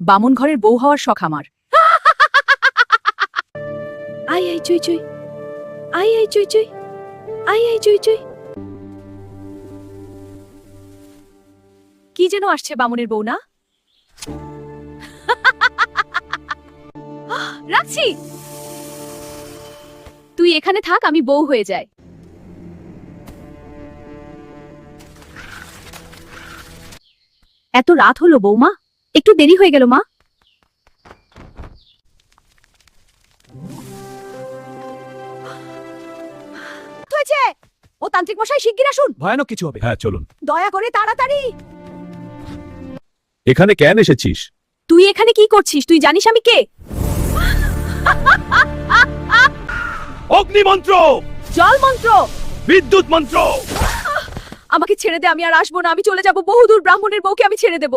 বামুন ঘরের বউ হওয়ার শখ আমার। আই আই চুই চুই, আই আই চুই চুই, আই আই চুই চুই। কি যেন আসছে বামুনের বউ না? রাখছি, তুই এখানে থাক, আমি বউ হয়ে যাই। এত রাত হলো বৌমা, একটু দেরি হয়ে গেল মা। হয়েছে, ও তান্ত্রিক মশাই শিগগির আসুন, ভয়ানক কিছু হবে। হ্যাঁ চলুন। দয়া করে তাড়াতাড়ি। এখানে কেন এসেছিস? তুই এখানে কি করছিস? তুই জানিস আমি কে? অগ্নিমন্ত্র, জল মন্ত্র, বিদ্যুৎ মন্ত্র। আমাকে ছেড়ে দে, আমি আর আসবো না, আমি চলে যাব বহুদূর। ব্রাহ্মণের বউকে আমি ছেড়ে দেব।